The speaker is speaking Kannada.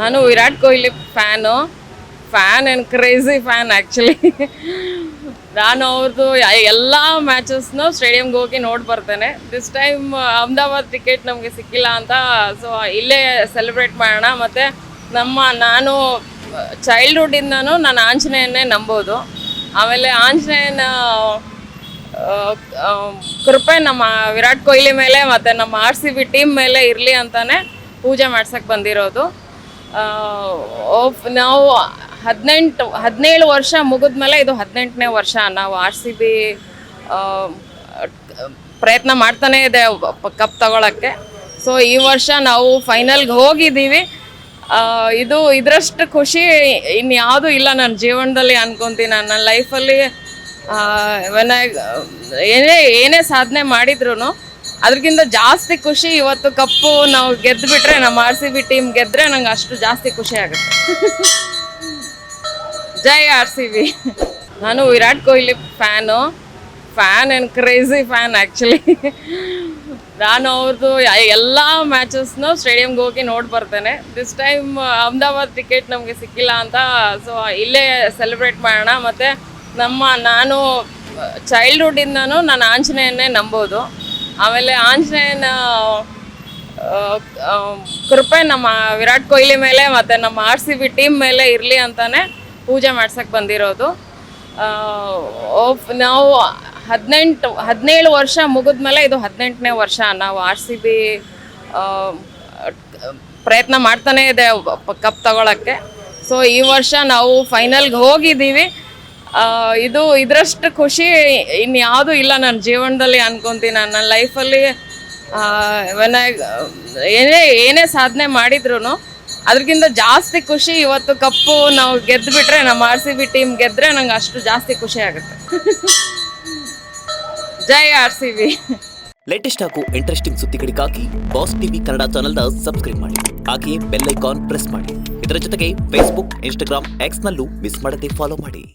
ನಾನು Virat Kohli fan and crazy fan actually. ನಾನು ಅವ್ರದ್ದು ಎಲ್ಲ ಮ್ಯಾಚಸ್ನು ಸ್ಟೇಡಿಯಮ್ಗೆ ಹೋಗಿ ನೋಡಿ ಬರ್ತೇನೆ. ದಿಸ್ ಟೈಮ್ ಅಹಮದಾಬಾದ್ ಟಿಕೆಟ್ ನಮಗೆ ಸಿಕ್ಕಿಲ್ಲ ಅಂತ, ಸೊ ಇಲ್ಲೇ ಸೆಲೆಬ್ರೇಟ್ ಮಾಡೋಣ. ಮತ್ತು ನಾನು ಚೈಲ್ಡ್ಹುಡ್ಡಿಂದನೂ ನಾನು ಆಂಜನೇಯನ್ನೇ ನಂಬೋದು. ಆಮೇಲೆ ಆಂಜನೇಯನ ಕೃಪೆ ನಮ್ಮ ವಿರಾಟ್ ಕೊಹ್ಲಿ ಮೇಲೆ ಮತ್ತು ನಮ್ಮ RCB ಟೀಮ್ ಮೇಲೆ ಇರಲಿ ಅಂತಾನೆ ಪೂಜೆ ಮಾಡ್ಸಕ್ಕೆ ಬಂದಿರೋದು. ನಾವು 17 ವರ್ಷ ಮುಗಿದ್ಮೇಲೆ ಇದು 18ನೇ ವರ್ಷ ನಾವು RCB ಪ್ರಯತ್ನ ಮಾಡ್ತಾನೇ ಇದೆ ಕಪ್ ತಗೊಳ್ಳೋಕ್ಕೆ. ಸೊ ಈ ವರ್ಷ ನಾವು ಫೈನಲ್ಗೆ ಹೋಗಿದ್ದೀವಿ. ಇದರಷ್ಟು ಖುಷಿ ಇನ್ಯಾವುದೂ ಇಲ್ಲ ನನ್ನ ಜೀವನದಲ್ಲಿ ಅನ್ಕೊತೀನಿ. ನನ್ನ ಲೈಫಲ್ಲಿ ಏನೇ ಸಾಧನೆ ಮಾಡಿದ್ರು ಅದಕ್ಕಿಂತ ಜಾಸ್ತಿ ಖುಷಿ ಇವತ್ತು ಕಪ್ಪು ನಾವು ಗೆದ್ದುಬಿಟ್ರೆ, ನಮ್ಮ RCB ಟೀಮ್ ಗೆದ್ದರೆ ನಂಗೆ ಅಷ್ಟು ಜಾಸ್ತಿ ಖುಷಿ ಆಗುತ್ತೆ. ಜೈ RCB. ನಾನು Virat Kohli fan and crazy fan actually. ನಾನು ಅವ್ರದ್ದು ಎಲ್ಲ ಮ್ಯಾಚಸ್ನು ಸ್ಟೇಡಿಯಮ್ಗೆ ಹೋಗಿ ನೋಡಿ ಬರ್ತೇನೆ. ದಿಸ್ ಟೈಮ್ ಅಹಮದಾಬಾದ್ ಟಿಕೆಟ್ ನಮಗೆ ಸಿಕ್ಕಿಲ್ಲ ಅಂತ, ಸೊ ಇಲ್ಲೇ ಸೆಲೆಬ್ರೇಟ್ ಮಾಡೋಣ. ಮತ್ತು ನಾನು ಚೈಲ್ಡ್ಹುಡ್ಡಿಂದನೂ ನಾನು ಆಂಜನೇಯನ್ನೇ ನಂಬೋದು. ಆಮೇಲೆ ಆಂಜನೇಯನ ಕೃಪೆ ನಮ್ಮ ವಿರಾಟ್ ಕೊಹ್ಲಿ ಮೇಲೆ ಮತ್ತು ನಮ್ಮ RCB ಟೀಮ್ ಮೇಲೆ ಇರಲಿ ಅಂತಾನೆ ಪೂಜೆ ಮಾಡ್ಸಕ್ಕೆ ಬಂದಿರೋದು. ನಾವು 17 ವರ್ಷ ಮುಗಿದ್ಮೇಲೆ ಇದು 18ನೇ ವರ್ಷ ನಾವು RCB ಪ್ರಯತ್ನ ಮಾಡ್ತಾನೇ ಇದೆ ಕಪ್ ತಗೊಳ್ಳೋಕ್ಕೆ. ಸೊ ಈ ವರ್ಷ ನಾವು ಫೈನಲ್ಗೆ ಹೋಗಿದ್ದೀವಿ. ಇದರಷ್ಟು ಖುಷಿ ಇನ್ಯಾವುದೂ ಇಲ್ಲ ನನ್ನ ಜೀವನದಲ್ಲಿ ಅನ್ಕೊತೀನಿ. ನನ್ನ ಲೈಫಲ್ಲಿ ಏನೇ ಸಾಧನೆ ಮಾಡಿದ್ರು ಅದಕ್ಕಿಂತ ಜಾಸ್ತಿ ಖುಷಿ ಇವತ್ತು ಕಪ್ಪು ನಾವು ಗೆದ್ದುಬಿಟ್ರೆ, ನಮ್ಮ RCB ಟೀಮ್ ಗೆದ್ದರೆ ನಂಗೆ ಅಷ್ಟು ಜಾಸ್ತಿ ಖುಷಿ ಆಗುತ್ತೆ. ಜೈ RCB. ಲೇಟೆಸ್ಟ್ ಹಾಗೂ ಇಂಟ್ರೆಸ್ಟಿಂಗ್ ಸುದ್ದಿಗಳಿಗಾಗಿ ಬಾಸ್ ಟಿವಿ ಕನ್ನಡ ಚಾನೆಲ್ನ ಸಬ್ಸ್ಕ್ರೈಬ್ ಮಾಡಿ. ಹಾಗೆಯೇ ಬೆಲ್ ಐಕಾನ್ ಪ್ರೆಸ್ ಮಾಡಿ. ಇದರ ಜೊತೆಗೆ ಫೇಸ್ಬುಕ್, ಇನ್ಸ್ಟಾಗ್ರಾಮ್, ಎಕ್ಸ್ನಲ್ಲೂ ಮಿಸ್ ಮಾಡದೆ ಫಾಲೋ ಮಾಡಿ.